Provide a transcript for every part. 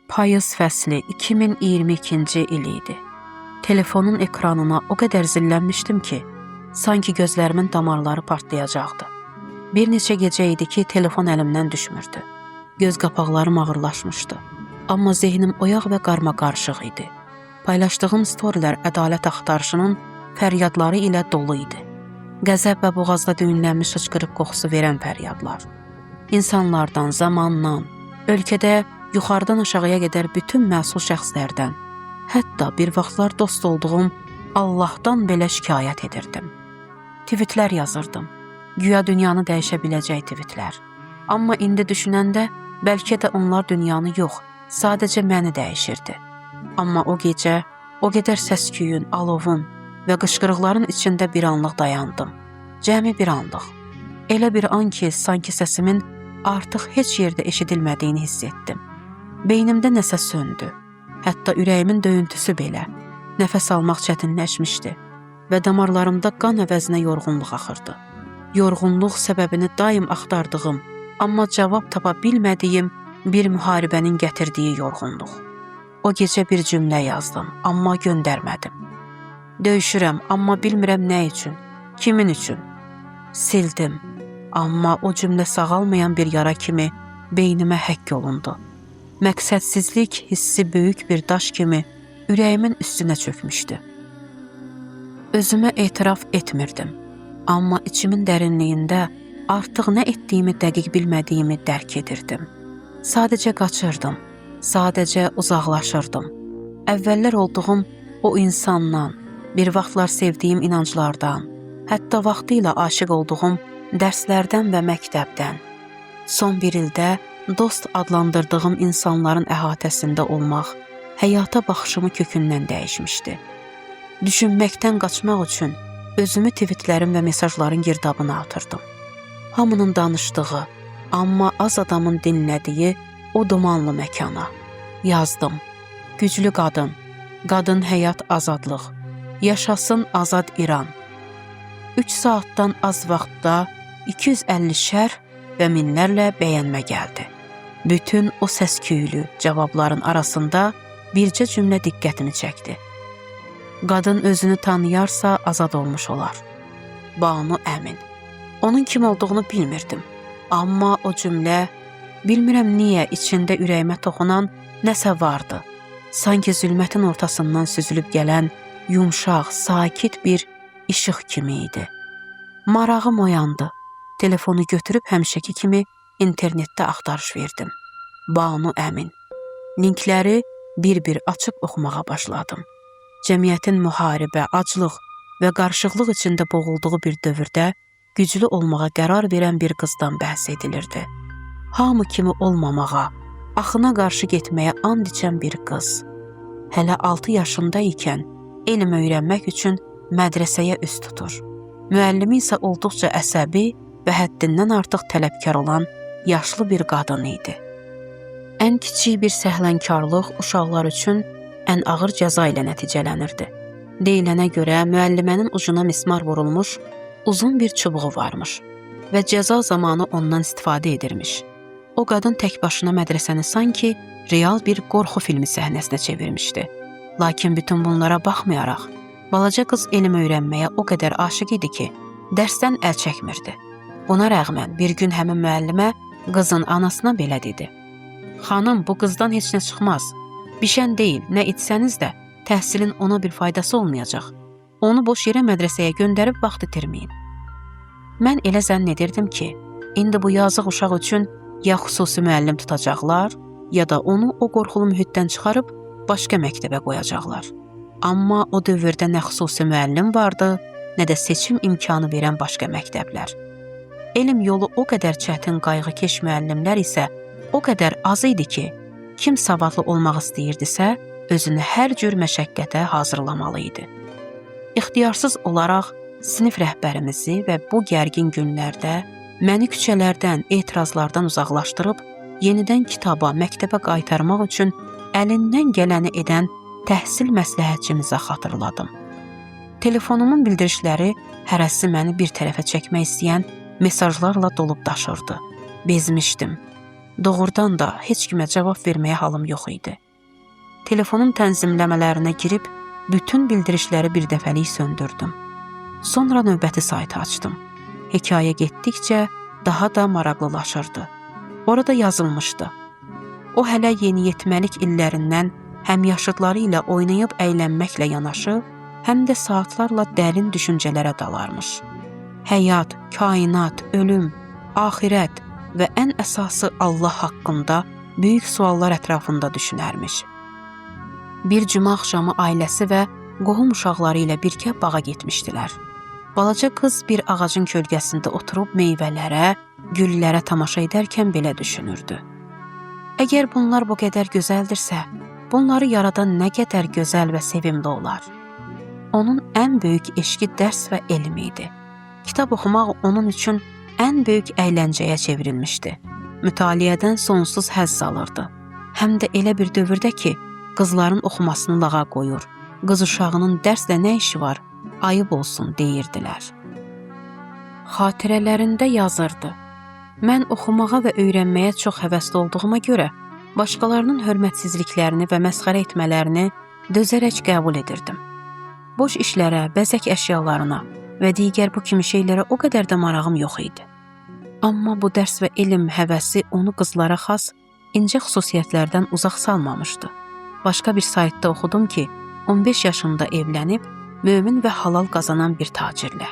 Payız fəsli 2022-ci il idi. Telefonun ekranına o qədər zillənmişdim ki, sanki gözlərimin damarları partlayacaqdı. Bir neçə gecə idi ki, telefon əlimdən düşmürdü. Göz qapaqlarım ağırlaşmışdı. Amma zehnim oyaq və qarmaqarışıq idi. Paylaşdığım storilər ədalət axtarışının fəryadları ilə dolu idi. Qəzəb və boğazda düyünlənmiş hıçqırıq qoxusu verən fəryadlar. İnsanlardan, zamandan, ölkədə yuxarıdan aşağıya qədər bütün məsul şəxslərdən, hətta bir vaxtlar dost olduğum Allahdan belə şikayət edirdim. Tweetlər yazırdım. Güya dünyanı dəyişə biləcək tweetlər. Amma indi düşünəndə bəlkə də onlar dünyanı yox, sadəcə məni dəyişirdi. Amma o gecə, o qədər səs-küyün, alovun və qışqırıqların içində bir anlıq dayandım. Cəmi bir anlıq. Elə bir an ki, sanki səsimin artıq heç yerdə eşidilmədiyini hiss etdim. Beynimdə nəsə söndü. Hətta ürəyimin döyüntüsü belə. Nəfəs almaq çətinləşmişdi və damarlarımda qan əvəzinə yorğunluq axırdı. Yorğunluq səbəbini daim axtardığım, amma cavab tapa bilmədiyim bir müharibənin gətirdiyi yorğunluq. O gecə bir cümlə yazdım, amma göndərmədim. Döyüşürəm, amma bilmirəm nə üçün, kimin üçün. Sildim, amma o cümlə sağalmayan bir yara kimi beynimə həkk olundu. Məqsədsizlik hissi böyük bir daş kimi ürəyimin üstünə çökmüşdü. Özümə etiraf etmirdim, amma içimin dərinliyində artıq nə etdiyimi dəqiq bilmədiyimi dərk edirdim. Sadəcə qaçırdım, sadəcə uzaqlaşırdım. Əvvəllər olduğum o insandan, bir vaxtlar sevdiyim inanclardan, hətta vaxtilə aşiq olduğum dərslərdən və məktəbdən. Son bir ildə dost adlandırdığım insanların əhatəsində olmaq həyata baxışımı kökündən dəyişmişdi. Düşünməkdən qaçmaq üçün özümü tweetlərin və mesajların girdabına atırdım. Hamının danışdığı, amma az adamın dinlədiyi o dumanlı məkana. Yazdım. Güclü qadın, qadın həyat azadlıq, yaşasın azad İran. 3 saatdan az vaxtda 250 şərh və minlərlə bəyənmə gəldi. Bütün o səs-küylü cavabların arasında bircə cümlə diqqətimi çəkdi. Qadın özünü tanıyarsa azad olmuş olar. Banu Əmin. Onun kim olduğunu bilmirdim. Amma o cümlə, bilmirəm niyə içində ürəyimə toxunan nəsə vardı. Sanki zülmətin ortasından süzülüb gələn yumşaq, sakit bir işıq kimi idi. Marağım oyandı. Telefonu götürüb həmişəki kimi internetdə axtarış verdim. Banu Əmin. Linkləri bir-bir açıb oxumağa başladım. Cəmiyyətin müharibə, aclıq və qarışıqlıq içində boğulduğu bir dövrdə güclü olmağa qərar verən bir qızdan bəhs edilirdi. Hamı kimi olmamağa, axına qarşı getməyə and içən bir qız. Hələ 6 yaşında ikən elm öyrənmək üçün mədrəsəyə üz tutur. Müəllimi isə olduqca əsəbi və həddindən artıq tələbkar olan yaşlı bir qadın idi. Ən kiçik bir səhlənkarlıq uşaqlar üçün ən ağır cəza ilə nəticələnirdi. Deyilənə görə müəllimənin ucuna mismar vurulmuş uzun bir çubuğu varmış və cəza zamanı ondan istifadə edirmiş. O qadın tək başına mədrəsəni sanki real bir qorxu filmi səhnəsinə çevirmişdi. Lakin bütün bunlara baxmayaraq, balaca qız elm öyrənməyə o qədər aşiq idi ki, dərsdən əl çəkmirdi. Buna rəğmən bir gün həmin müəllimə qızın anasına belə dedi. Xanım, bu qızdan heç nə çıxmaz. Bişən deyil, nə etsəniz də təhsilin ona bir faydası olmayacaq. Onu boş yerə mədrəsəyə göndərib vaxt itirməyin. Mən elə zənn edirdim ki, indi bu yazıq uşaq üçün ya xüsusi müəllim tutacaqlar, ya da onu o qorxulu mühitdən çıxarıb başqa məktəbə qoyacaqlar. Amma o dövrdə nə xüsusi müəllim vardı, nə də seçim imkanı verən başqa məktəblər. Elm yolu o qədər çətin, qayğıkeş müəllimlər isə o qədər az idi ki, kim savadlı olmaq istəyirdisə, özünü hər cür məşəqqətə hazırlamalı idi. İxtiyarsız olaraq sinif rəhbərimizi və bu gərgin günlərdə məni küçələrdən, etirazlardan uzaqlaşdırıb, yenidən kitaba, məktəbə qaytarmaq üçün əlindən gələni edən təhsil məsləhətçimizə xatırladım. Telefonumun bildirişləri hərəsi məni bir tərəfə çəkmək istəyən mesajlarla dolub daşırdı. Bezmişdim. Doğrudan da heç kimə cavab verməyə halım yox idi. Telefonun tənzimləmələrinə girib bütün bildirişləri bir dəfəlik söndürdüm. Sonra növbəti saytı açdım. Hekayə getdikcə daha da maraqlılaşırdı. Orada yazılmışdı. O hələ yeniyetməlik illərindən həm yaşıdları ilə oynayıb əylənməklə yanaşı, həm də saatlarla dərin düşüncələrə dalarmış. Həyat, kainat, ölüm, axirət və ən əsası Allah haqqında böyük suallar ətrafında düşünərmiş. Bir cümə axşamı ailəsi və qohum uşaqları ilə birgə bağa getmişdilər. Balaca qız bir ağacın kölgəsində oturub meyvələrə, güllərə tamaşa edərkən belə düşünürdü. Əgər bunlar bu qədər gözəldirsə, bunları yaradan nə qədər gözəl və sevimli olar. Onun ən böyük eşqi dərs və elm idi. Kitab oxumaq onun üçün ən böyük əyləncəyə çevrilmişdi. Mütaliədən sonsuz həzz alırdı. Həm də elə bir dövrdə ki, qızların oxumasını lağa qoyur. Qız uşağının dərslə nə işi var, ayıb olsun deyirdilər. Xatirələrində yazırdı. Mən oxumağa və öyrənməyə çox həvəsli olduğuma görə başqalarının hörmətsizliklərini və məsxərə etmələrini dözərək qəbul edirdim. Boş işlərə, bəzək əşyalarına və digər bu kimi şeylərə o qədər də marağım yox idi. Amma bu dərs və elm həvəsi onu qızlara xas incə xüsusiyyətlərdən uzaq salmamışdı. Başqa bir saytda oxudum ki, 15 yaşında evlənib, mömin və halal qazanan bir tacirlə.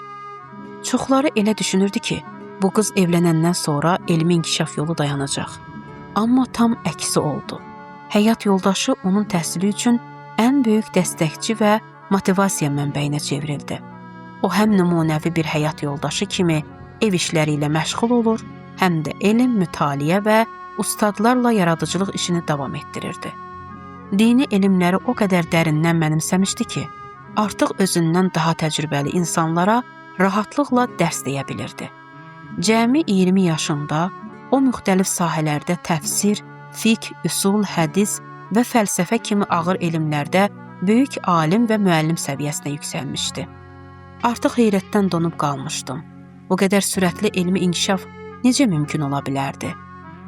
Çoxları elə düşünürdü ki, bu qız evlənəndən sonra elmi inkişaf yolu dayanacaq. Amma tam əksi oldu. Həyat yoldaşı onun təhsili üçün ən böyük dəstəkçi və motivasiya mənbəyinə çevrildi. O həm nümunəvi bir həyat yoldaşı kimi ev işləri ilə məşğul olur, həm də elm, mütaliə və ustadlarla yaradıcılıq işini davam etdirirdi. Dini elmləri o qədər dərindən mənimsəmişdi ki, artıq özündən daha təcrübəli insanlara rahatlıqla dərs deyə bilirdi. Cəmi 20 yaşında o müxtəlif sahələrdə təfsir, fiqh, üsul, hədis və fəlsəfə kimi ağır elmlərdə böyük alim və müəllim səviyyəsinə yüksəlmişdi. Artıq heyrətdən donub qalmışdım. Bu qədər sürətli elmi inkişaf necə mümkün ola bilərdi?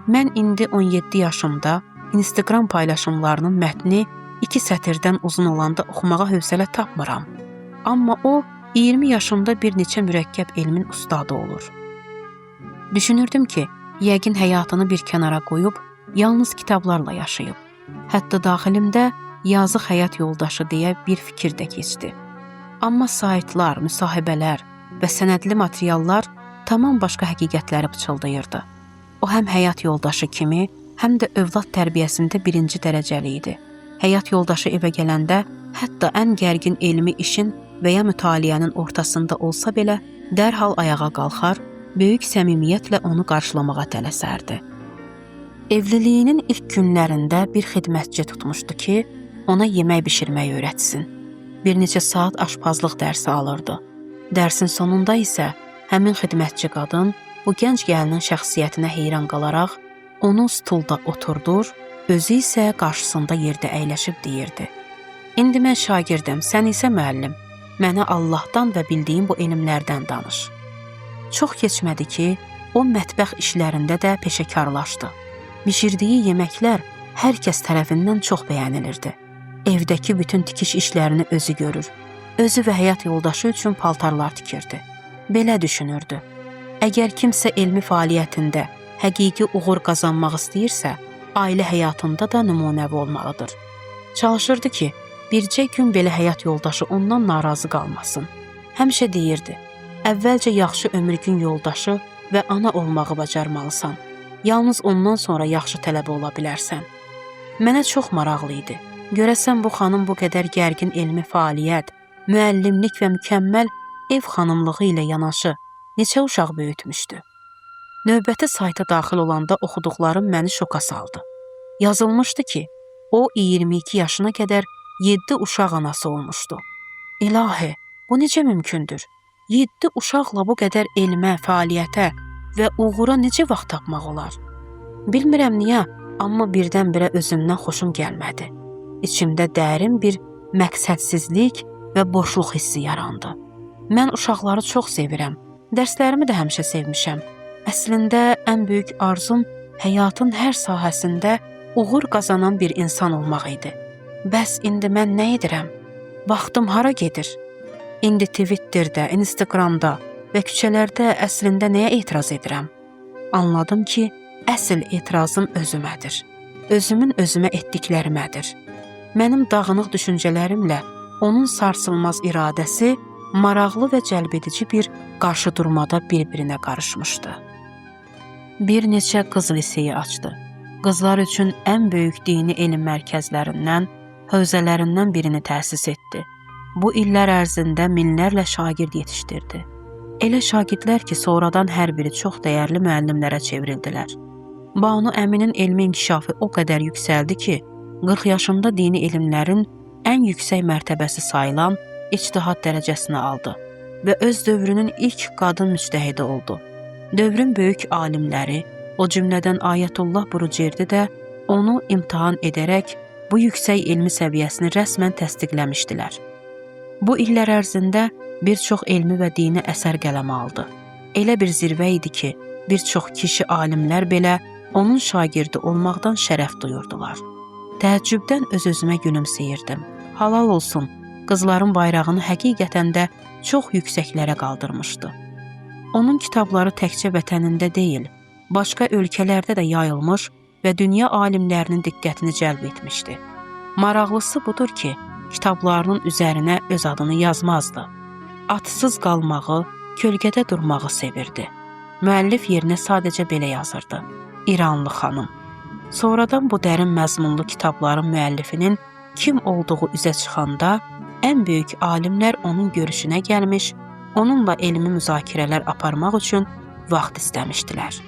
Mən indi 17 yaşımda Instagram paylaşımlarının mətni 2 sətirdən uzun olanda oxumağa hövsələ tapmıram. Amma o 20 yaşında bir neçə mürəkkəb elmin ustadı olur. Düşünürdüm ki, yəqin həyatını bir kənara qoyub, yalnız kitablarla yaşayıb. Hətta daxilimdə yazıq həyat yoldaşı deyə bir fikir də keçdi. Amma saytlar, müsahibələr və sənədli materiallar tamam başqa həqiqətləri pıçıldayırdı. O həm həyat yoldaşı kimi, həm də övlad tərbiyəsində 1-ci dərəcəli idi. Həyat yoldaşı evə gələndə hətta ən gərgin elmi işin və ya mütaliənin ortasında olsa belə dərhal ayağa qalxar, böyük səmimiyyətlə onu qarşılamağa tələsərdi. Evliliyinin ilk günlərində bir xidmətçi tutmuşdu ki, ona yemək bişirməyi öyrətsin. Bir neçə saat aşpazlıq dərsi alırdı. Dərsin sonunda isə həmin xidmətçi qadın bu gənc gəlinin şəxsiyyətinə heyran qalaraq onu stulda oturdur, özü isə qarşısında yerdə əyləşib deyirdi. İndi mən şagirdəm, sən isə müəllim. Mənə Allahdan və bildiyim bu elmlərdən danış. Çox keçmədi ki, o mətbəx işlərində də peşəkarlaşdı. Bişirdiyi yeməklər hər kəs tərəfindən çox bəyənilirdi. Evdəki bütün tikiş işlərini özü görür. Özü və həyat yoldaşı üçün paltarlar tikirdi. Belə düşünürdü. Əgər kimsə elmi fəaliyyətində həqiqi uğur qazanmaq istəyirsə, ailə həyatında da nümunəvi olmalıdır. Çalışırdı ki, bircə gün belə həyat yoldaşı ondan narazı qalmasın. Həmişə deyirdi, əvvəlcə yaxşı ömürgün yoldaşı və ana olmağı bacarmalısan. Yalnız ondan sonra yaxşı tələbə ola bilərsən. Mənə çox maraqlı idi. Görəsən bu xanım bu qədər gərgin elmi fəaliyyət, müəllimlik və mükəmməl ev xanımlığı ilə yanaşı neçə uşaq böyütmüşdü. Növbəti sayta daxil olanda oxuduqlarım məni şoka saldı. Yazılmışdı ki, o 22 yaşına qədər 7 uşaq anası olmuşdu. İlahi, bu necə mümkündür? 7 uşaqla bu qədər elmə, fəaliyyətə və uğura necə vaxt tapmaq olar? Bilmirəm niyə, amma birdən-birə özümdən xoşum gəlmədi. İçimdə dərin bir məqsədsizlik və boşluq hissi yarandı. Mən uşaqları çox sevirəm, dərslərimi də həmişə sevmişəm. Əslində ən böyük arzum həyatın hər sahəsində uğur qazanan bir insan olmaq idi. Bəs indi mən nə edirəm? Vaxtım hara gedir? İndi Twitterdə, Instagramda və küçələrdə əslində nəyə etiraz edirəm? Anladım ki, əsl etirazım özümədir. Özümün özümə etdiklərimədir. Mənim dağınıq düşüncələrimlə onun sarsılmaz iradəsi maraqlı və cəlbedici bir qarşıdurmada bir-birinə qarışmışdı. Bir neçə qız liseyi açdı. Qızlar üçün ən böyük dini elm mərkəzlərindən, hövzələrindən birini təsis etdi. Bu illər ərzində minlərlə şagird yetişdirdi. Elə şagirdlər ki, sonradan hər biri çox dəyərli müəllimlərə çevrildilər. Banu Əminin elmi inkişafı o qədər yüksəldi ki, 40 yaşında dini elmlərin ən yüksək mərtəbəsi sayılan ictihad dərəcəsini aldı və öz dövrünün ilk qadın müctəhidi oldu. Dövrün böyük alimləri, o cümlədən Ayətullah Burucerdi də onu imtahan edərək bu yüksək elmi səviyyəsini rəsmən təsdiqləmişdilər. Bu illər ərzində bir çox elmi və dini əsər qələmə aldı. Elə bir zirvə idi ki, bir çox kişi alimlər belə onun şagirdi olmaqdan şərəf duyurdular. Təəccübdən öz-özümə gülümsəyirdim. Halal olsun, qızların bayrağını həqiqətən də çox yüksəklərə qaldırmışdı. Onun kitabları təkcə vətənində deyil, başqa ölkələrdə də yayılmış və dünya alimlərinin diqqətini cəlb etmişdi. Maraqlısı budur ki, kitablarının üzərinə öz adını yazmazdı. Atsız qalmağı, kölgədə durmağı sevirdi. Müəllif yerinə sadəcə belə yazırdı: İranlı xanım. Sonradan bu dərin məzmunlu kitabların müəllifinin kim olduğu üzə çıxanda, ən böyük alimlər onun görüşünə gəlmiş, onunla elmi müzakirələr aparmaq üçün vaxt istəmişdilər.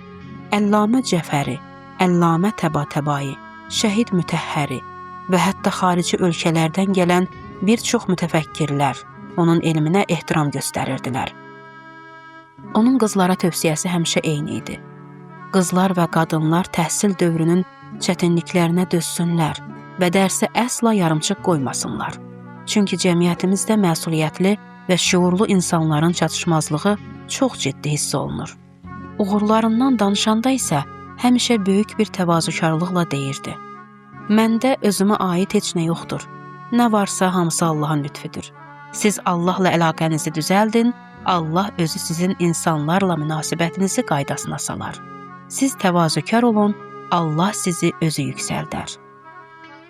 Əllamə Cəfəri, Əllamə Təbatəbai, Şəhid Mütəhhəri və hətta xarici ölkələrdən gələn bir çox mütəfəkkirlər onun elminə ehtiram göstərirdilər. Onun qızlara tövsiyəsi həmişə eyni idi. Qızlar və qadınlar təhsil dövrünün çətinliklərinə dözsünlər və dərsi əsla yarımçıq qoymasınlar. Çünki cəmiyyətimizdə məsuliyyətli və şüurlu insanların çatışmazlığı çox ciddi hiss olunur. Uğurlarından danışanda isə həmişə böyük bir təvazökarlıqla deyirdi: Məndə özümə aid heç nə yoxdur. Nə varsa hamısı Allahın lütfüdür. Siz Allahla əlaqənizi düzəldin, Allah özü sizin insanlarla münasibətinizi qaydasına salar. Siz təvazökar olun, Allah sizi özü yüksəldər.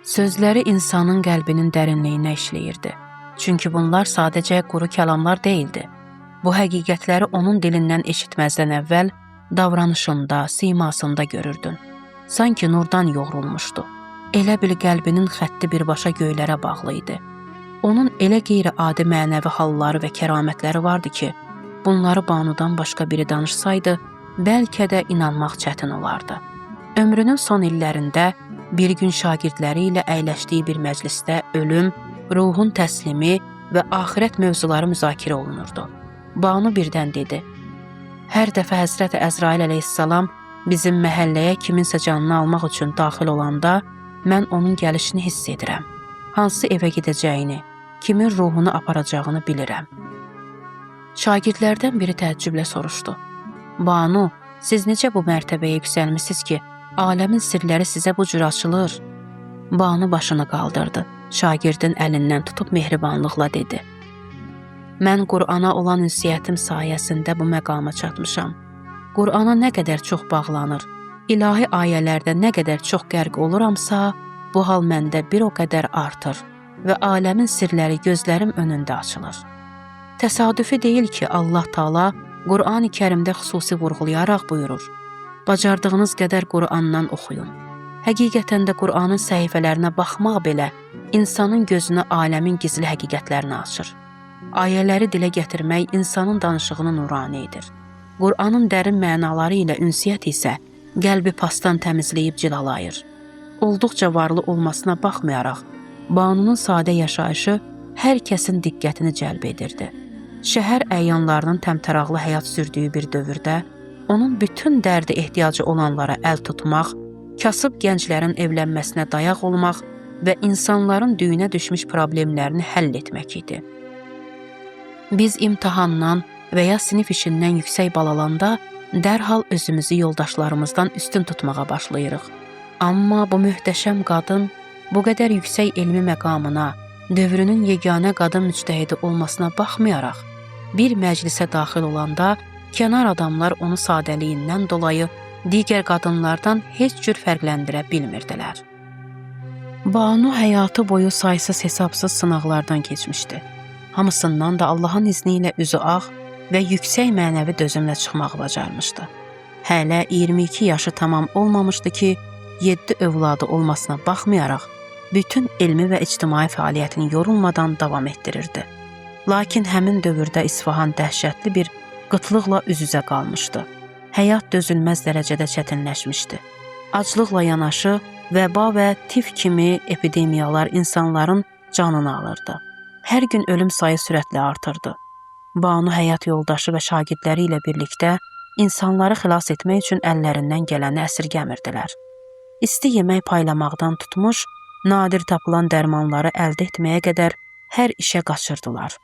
Sözləri insanın qəlbinin dərinliyinə işləyirdi. Çünki bunlar sadəcə quru kəlamlar deyildi. Bu həqiqətləri onun dilindən eşitməzdən əvvəl davranışında, simasında görürdün. Sanki nurdan yoğrulmuşdu. Elə bil qəlbinin xətti birbaşa göylərə bağlı idi. Onun elə qeyri-adi mənəvi halları və kəramətləri vardı ki, bunları Banudan başqa biri danışsaydı, bəlkə də inanmaq çətin olardı. Ömrünün son illərində bir gün şagirdləri ilə əyləşdiyi bir məclisdə ölüm, ruhun təslimi və axirət mövzuları müzakirə olunurdu. Banu birdən dedi: Hər dəfə Həzrət Əzrail əleyhissalam bizim məhəlləyə kiminsə canını almaq üçün daxil olanda, mən onun gəlişini hiss edirəm. Hansı evə gedəcəyini, kimin ruhunu aparacağını bilirəm. Şagirdlərdən biri təəccüblə soruşdu: Banu, siz necə bu mərtəbəyə yüksəlmisiniz ki, aləmin sirləri sizə bu cür açılır? Banu başını qaldırdı, şagirdin əlindən tutub mehribanlıqla dedi: Mən Qur'ana olan ünsiyyətim sayəsində bu məqama çatmışam. Qur'ana nə qədər çox bağlanır, ilahi ayələrdə nə qədər çox qərq oluramsa, bu hal məndə bir o qədər artır və aləmin sirləri gözlərim önündə açılır. Təsadüfi deyil ki, Allah Taala Qur'an-ı Kərimdə xüsusi vurğulayaraq buyurur: Bacardığınız qədər Qur'andan oxuyun. Həqiqətən də Qur'anın səhifələrinə baxmaq belə insanın gözünə aləmin gizli həqiqətlərini açır. Ayələri dilə gətirmək insanın danışığını nurani edir. Qur'anın dərin mənaları ilə ünsiyyət isə qəlbi pasdan təmizləyib cilalayır. Olduqca varlı olmasına baxmayaraq, Banunun sadə yaşayışı hər kəsin diqqətini cəlb edirdi. Şəhər əyanlarının təmtəraqlı həyat sürdüyü bir dövrdə onun bütün dərdi ehtiyacı olanlara əl tutmaq, kasıb gənclərin evlənməsinə dayaq olmaq və insanların düyünə düşmüş problemlərini həll etmək idi. Biz imtahandan və ya sinif işindən yüksək bal alanda Dərhal özümüzü yoldaşlarımızdan üstün tutmağa başlayırıq. Amma bu möhtəşəm qadın bu qədər yüksək elmi məqamına, dövrünün yeganə qadın müctəhidi olmasına baxmayaraq, bir məclisə daxil olanda kənar adamlar onu sadəliyindən dolayı digər qadınlardan heç cür fərqləndirə bilmirdilər. Banu həyatı boyu saysız hesabsız sınaqlardan keçmişdi. Hamısından da Allahın izni ilə üzü ağ və yüksək mənəvi dözümlə çıxmağı bacarmışdı. Hələ 22 yaşı tamam olmamışdı ki, 7 övladı olmasına baxmayaraq, bütün elmi və ictimai fəaliyyətini yorulmadan davam etdirirdi. Lakin həmin dövrdə İsfahan dəhşətli bir qıtlıqla üz-üzə qalmışdı. Həyat dözülməz dərəcədə çətinləşmişdi. Aclıqla yanaşı, vəba və tif kimi epidemiyalar insanların canını alırdı. Hər gün ölüm sayı sürətlə artırdı. Banu həyat yoldaşı və şagirdləri ilə birlikdə insanları xilas etmək üçün əllərindən gələni əsirgəmirdilər. İsti yemək paylamaqdan tutmuş, nadir tapılan dərmanları əldə etməyə qədər hər işə qaçırdılar.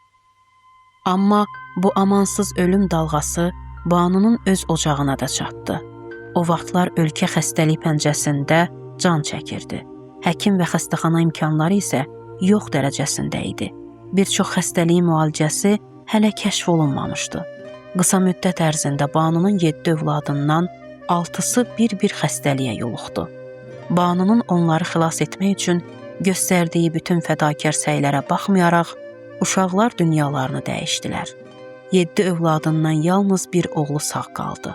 Amma bu amansız ölüm dalğası Banunun öz ocağına da çatdı. O vaxtlar ölkə xəstəlik pəncəsində can çəkirdi. Həkim və xəstəxana imkanları isə yox dərəcəsində idi. Bir çox xəstəliyin müalicəsi hələ kəşf olunmamışdı. Qısa müddət ərzində Banunun 7 övladından 6-sı bir-bir xəstəliyə yoluxdu. Banunun onları xilas etmək üçün göstərdiyi bütün fədakar səylərə baxmayaraq, uşaqlar dünyalarını dəyişdilər. 7 övladından yalnız bir oğlu sağ qaldı.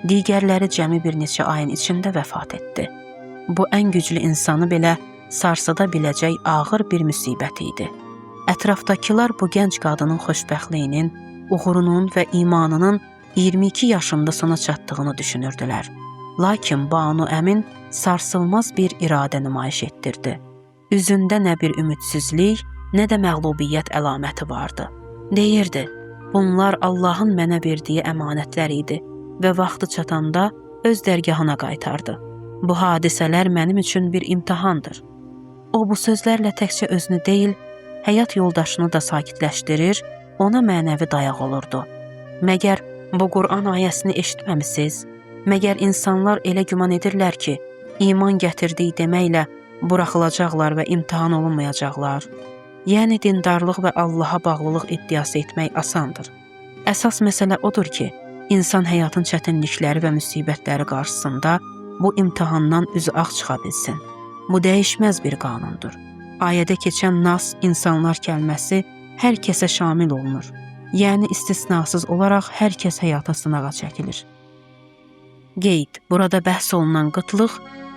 Digərləri cəmi bir neçə ayın içində vəfat etdi. Bu ən güclü insanı belə sarsıda biləcək ağır bir müsibət idi. Ətrafdakılar bu gənc qadının xoşbəxtliyinin, uğurunun və imanının 22 yaşında sona çatdığını düşünürdülər. Lakin Banu əmin sarsılmaz bir iradə nümayiş etdirdi. Üzündə nə bir ümidsizlik, nə də məğlubiyyət əlaməti vardı. Deyirdi, bunlar Allahın mənə verdiyi əmanətlər idi və vaxtı çatanda öz dərgahına qaytardı. Bu hadisələr mənim üçün bir imtahandır. O bu sözlərlə təkcə özünü deyil, həyat yoldaşını da sakitləşdirir, ona mənəvi dayaq olurdu. Məgər bu Qur'an ayəsini eşitməmisiniz? Məgər insanlar elə güman edirlər ki, iman gətirdiyi deməklə buraxılacaqlar və imtahan olunmayacaqlar? Yəni dindarlıq və Allaha bağlılıq iddiası etmək asandır. Əsas məsələ odur ki, insan həyatın çətinlikləri və müsibətləri qarşısında bu imtahandan üzü ağ çıxa bilsin. Bu dəyişməz bir qanundur. Ayədə keçən nas, insanlar kəlməsi hər kəsə şamil olunur. Yəni istisnasız olaraq hər kəs həyata sınağa çəkilir. Qeyd, burada bəhs olunan qıtlıq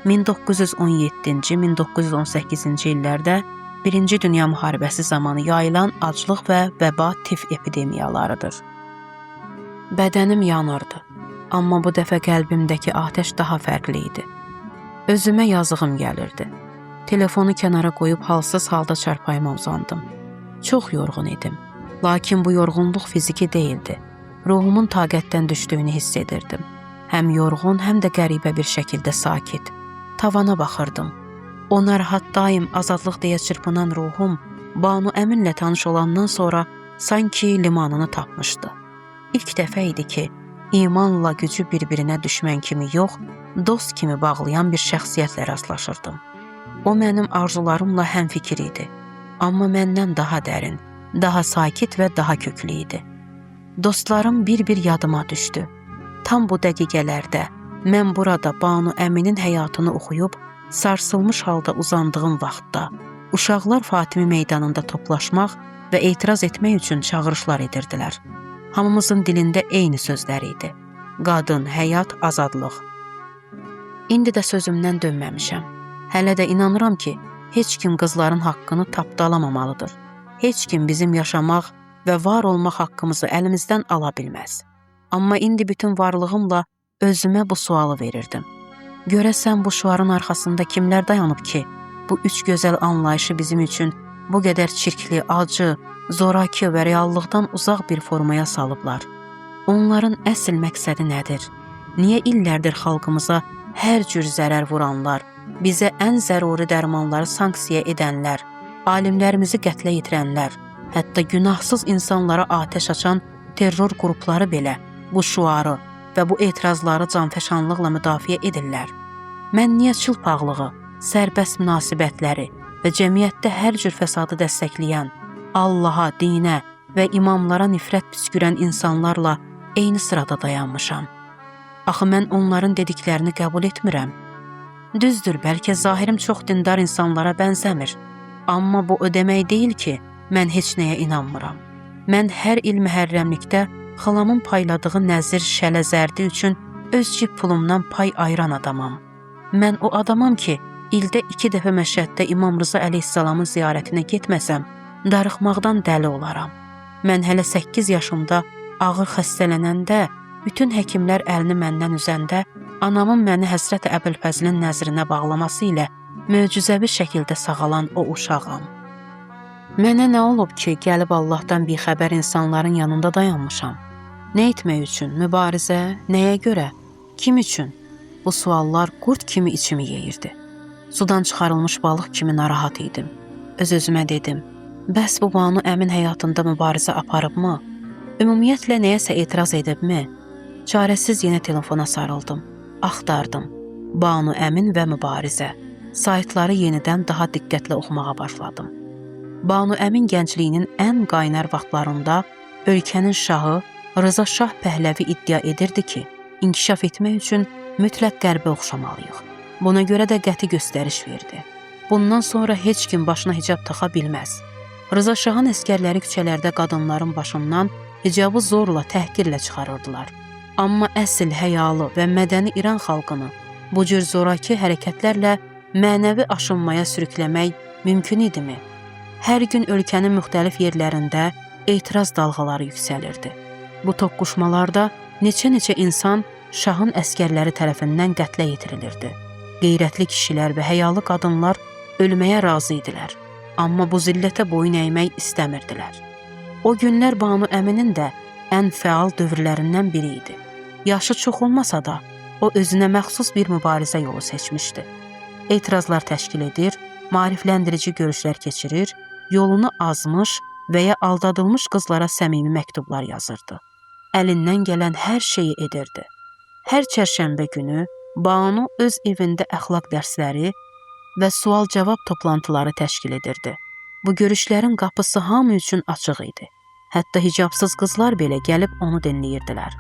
1917-1918-ci illərdə Birinci Dünya Müharibəsi zamanı yayılan aclıq və vəba tif epidemiyalarıdır. Bədənim yanırdı, amma bu dəfə qəlbimdəki atəş daha fərqli idi. Özümə yazığım gəlirdi. Telefonu kənara qoyub halsız halda çarpayıma uzandım. Çox yorğun idim. Lakin bu yorğunluq fiziki deyildi. Ruhumun taqətdən düşdüyünü hiss edirdim. Həm yorğun, həm də qəribə bir şəkildə sakit. Tavana baxırdım. O narahat daim azadlıq deyə çırpınan ruhum Banu əminlə tanış olandan sonra sanki limanını tapmışdı. İlk dəfə idi ki, imanla gücü bir-birinə düşmən kimi yox, dost kimi bağlayan bir şəxsiyyətlə rastlaşırdım. O mənim arzularımla həmfikir idi. Amma məndən daha dərin, daha sakit və daha köklü idi. Dostlarım bir-bir yadıma düşdü. Tam bu dəqiqələrdə mən burada Banu əminin həyatını oxuyub, sarsılmış halda uzandığım vaxtda uşaqlar Fatimi meydanında toplaşmaq və etiraz etmək üçün çağırışlar edirdilər. Hamımızın dilində eyni sözlər idi. Qadın, həyat, azadlıq. İndi də sözümdən dönməmişəm. Hələ də inanıram ki, heç kim qızların haqqını tapdalamamalıdır. Heç kim bizim yaşamaq və var olmaq haqqımızı əlimizdən ala bilməz. Amma indi bütün varlığımla özümə bu sualı verirdim. Görəsən bu şüarın arxasında kimlər dayanıb ki, bu üç gözəl anlayışı bizim üçün bu qədər çirkli, acı, zoraki və reallıqdan uzaq bir formaya salıblar. Onların əsl məqsədi nədir? Niyə illərdir xalqımıza hər cür zərər vuranlar, bizə ən zəruri dərmanları sanksiya edənlər, alimlərimizi qətlə yetirənlər, hətta günahsız insanlara atəş açan terror qrupları belə bu şüarı və bu etirazları canfəşanlıqla müdafiə edirlər. Mən niyə çılpaqlığı, sərbəst münasibətləri və cəmiyyətdə hər cür fəsadı dəstəkləyən, Allaha, dinə və imamlara nifrət püskürən insanlarla eyni sırada dayanmışam? Axı mən onların dediklərini qəbul etmirəm. Düzdür, bəlkə zahirim çox dindar insanlara bənzəmir. Amma bu o demək deyil ki, mən heç nəyə inanmıram. Mən hər il məhərrəmlikdə xalamın payladığı nəzir şələ zərdi üçün öz cib pulumdan pay ayıran adamam. Mən o adamam ki, ildə 2 dəfə Məşhəddə İmam Rıza əleyhissalamın ziyarətinə getməsəm, darıxmaqdan dəli olaram. Mən hələ 8 yaşımda ağır xəstələnəndə, bütün həkimlər əlini məndən üzəndə, anamın məni Həzrət Əbülfəzlin nəzrinə bağlaması ilə möcüzəvi şəkildə sağalan o uşağam. Mənə nə olub ki, gəlib Allahdan bixəbər insanların yanında dayanmışam? Nə etmək üçün? Mübarizə? Nəyə görə? Kim üçün? Bu suallar qurd kimi içimi yeyirdi. Sudan çıxarılmış balıq kimi narahat idim. Öz-özümə dedim, bəs bu Banu Əmin həyatında mübarizə aparıbmı? Ümumiyyətlə nəyəsə etiraz edibmi? Çarəsiz yenə telefona sarıldım. Axtardım. Banu Əmin və mübarizə. Saytları yenidən daha diqqətlə oxumağa başladım. Banu Əmin gəncliyinin ən qaynar vaxtlarında ölkənin şahı Rıza Şah Pəhləvi iddia edirdi ki, inkişaf etmək üçün mütləq qərbə oxşamalıyıq. Buna görə də qəti göstəriş verdi. Bundan sonra heç kim başına hicab taxa bilməz. Rıza Şahın əskərləri küçələrdə qadınların başından hicabı zorla, təhqirlə çıxarırdılar. Amma əsl həyalı və mədəni İran xalqını bu cür zoraki hərəkətlərlə mənəvi aşınmaya sürükləmək mümkün idimi? Hər gün ölkənin müxtəlif yerlərində etiraz dalğaları yüksəlirdi. Bu toqquşmalarda neçə-neçə insan şahın əskərləri tərəfindən qətlə yetirilirdi. Qeyrətli kişilər və həyalı qadınlar ölməyə razı idilər. Amma bu zillətə boyun əymək istəmirdilər. O günlər Banu Əminin də ən fəal dövrlərindən biri idi. Yaşı çox olmasa da, o özünə məxsus bir mübarizə yolu seçmişdi. Etirazlar təşkil edir, maarifləndirici görüşlər keçirir, yolunu azmış və ya aldadılmış qızlara səmimi məktublar yazırdı. Əlindən gələn hər şeyi edirdi. Hər çərşənbə günü Banu öz evində əxlaq dərsləri və sual-cavab toplantıları təşkil edirdi. Bu görüşlərin qapısı hamı üçün açıq idi. Hətta hicabsız qızlar belə gəlib onu dinləyirdilər.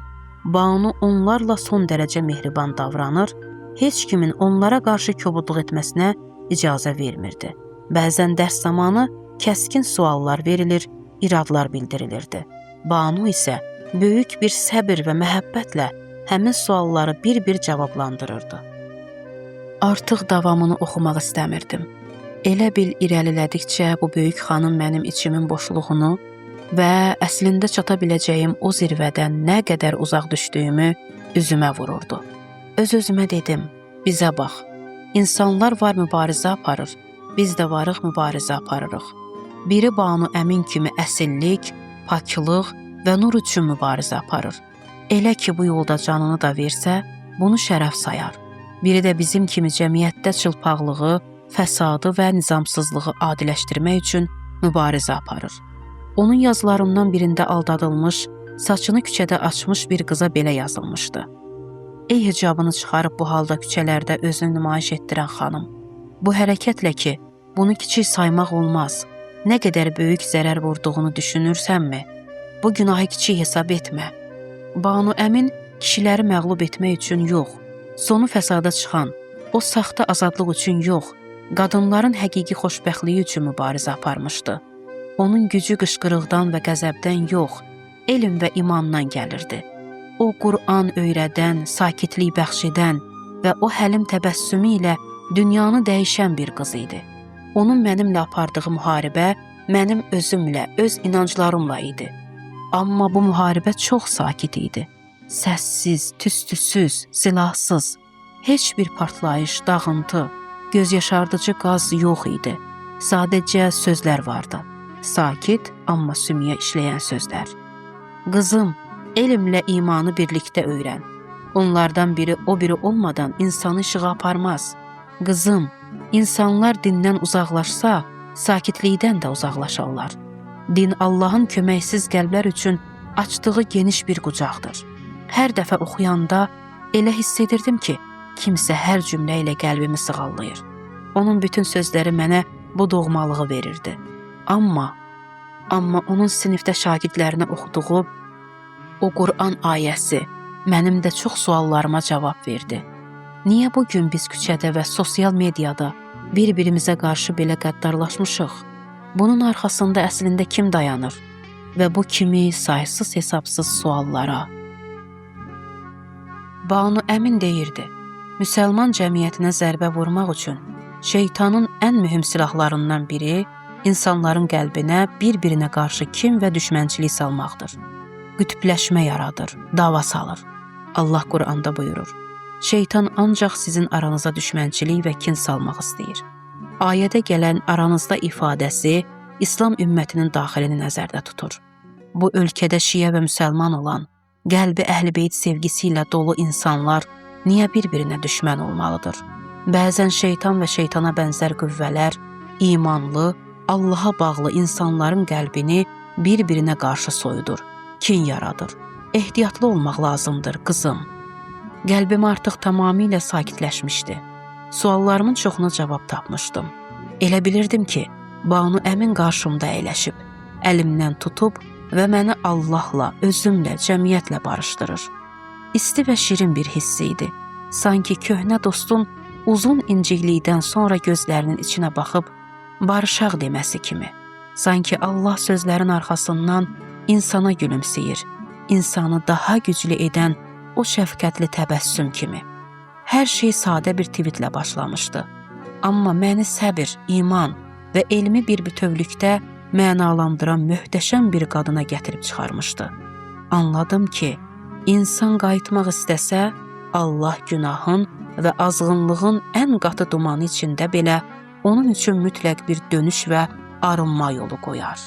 Banu onlarla son dərəcə mehriban davranır, heç kimin onlara qarşı kobudluq etməsinə icazə vermirdi. Bəzən dərs zamanı kəskin suallar verilir, iradlar bildirilirdi. Banu isə böyük bir səbir və məhəbbətlə həmin sualları bir-bir cavablandırırdı. Artıq davamını oxumaq istəmirdim. Elə bil irəlilədikcə bu böyük xanım mənim içimin boşluğunu və əslində çata biləcəyim o zirvədən nə qədər uzaq düşdüyümü üzümə vururdu. Öz-özümə dedim, bizə bax, insanlar var mübarizə aparır, biz də varıq mübarizə aparırıq. Biri Banu Əmin kimi əsillik, paklıq və nur üçün mübarizə aparır. Elə ki, bu yolda canını da versə, bunu şərəf sayar. Biri də bizim kimi cəmiyyətdə çılpaqlığı, fəsadı və nizamsızlığı adiləşdirmək üçün mübarizə aparır. Onun yazılarından birində aldadılmış, saçını küçədə açmış bir qıza belə yazılmışdı. Ey hicabını çıxarıb bu halda küçələrdə özünü nümayiş etdirən xanım, bu hərəkətlə ki, bunu kiçik saymaq olmaz, nə qədər böyük zərər vurduğunu düşünürsənmi? Bu günahı kiçik hesab etmə. Banu Əmin kişiləri məğlub etmək üçün yox, sonu fəsada çıxan, o saxta azadlıq üçün yox, qadınların həqiqi xoşbəxtliyi üçün mübarizə aparmışdı. Onun gücü qışqırıqdan və qəzəbdən yox, elm və imandan gəlirdi. O, Qur'an öyrədən, sakitlik bəxş edən və o həlim təbəssümü ilə dünyanı dəyişən bir qız idi. Onun mənimlə apardığı müharibə mənim özümlə, öz inanclarımla idi. Amma bu müharibə çox sakit idi. Səssiz, tüstüsüz, silahsız, heç bir partlayış, dağıntı, göz yaşardıcı qaz yox idi. Sadəcə sözlər vardı. Sakit, amma sümüyə işləyən sözlər. Qızım, elmlə imanı birlikdə öyrən. Onlardan biri o biri olmadan insanı işığa aparmaz. Qızım, insanlar dindən uzaqlaşsa, sakitlikdən də uzaqlaşarlar. Din Allahın köməksiz qəlblər üçün açdığı geniş bir qucaqdır. Hər dəfə oxuyanda elə hiss edirdim ki, kimsə hər cümlə ilə qəlbimi sığallayır. Onun bütün sözləri mənə bu doğmalığı verirdi. Amma onun sinifdə şagirdlərinə oxuduğu o Qur'an ayəsi mənim də çox suallarıma cavab verdi. Niyə bugün biz küçədə və sosial mediada bir-birimizə qarşı belə qəddarlaşmışıq? Bunun arxasında əslində kim dayanır? Və bu kimi saysız hesabsız suallara. Banu Əmin deyirdi, müsəlman cəmiyyətinə zərbə vurmaq üçün şeytanın ən mühüm silahlarından biri insanların qəlbinə bir-birinə qarşı kin və düşmənçilik salmaqdır. Qütbləşmə yaradır, dava salır. Allah Qur'anda buyurur, şeytan ancaq sizin aranıza düşmənçilik və kin salmaq istəyir. Ayədə gələn aranızda ifadəsi İslam ümmətinin daxilini nəzərdə tutur. Bu ölkədə şiə və müsəlman olan, qəlbi Əhl-i-Beyt sevgisi ilə dolu insanlar niyə bir-birinə düşmən olmalıdır? Bəzən şeytan və şeytana bənzər qüvvələr imanlı, Allaha bağlı insanların qəlbini bir-birinə qarşı soyudur, kin yaradır. Ehtiyatlı olmaq lazımdır, qızım. Qəlbim artıq tamamilə sakitləşmişdi. Suallarımın çoxuna cavab tapmışdım. Elə bilirdim ki, Banu Əmin qarşımda əyləşib, əlimdən tutub və məni Allahla, özümlə, cəmiyyətlə barışdırır. İsti və şirin bir hissi idi. Sanki köhnə dostun uzun inciklikdən sonra gözlərinin içinə baxıb barışaq deməsi kimi. Sanki Allah sözlərin arxasından insana gülümsəyir, insanı daha güclü edən o şəfqətli təbəssüm kimi. Hər şey sadə bir tweetlə başlamışdı. Amma məni səbir, iman və elmi bir bütövlükdə mənalandıran möhtəşəm bir qadına gətirib çıxarmışdı. Anladım ki, insan qayıtmaq istəsə, Allah günahın və azğınlığın ən qatı dumanı içində belə onun üçün mütləq bir dönüş və arınma yolu qoyar.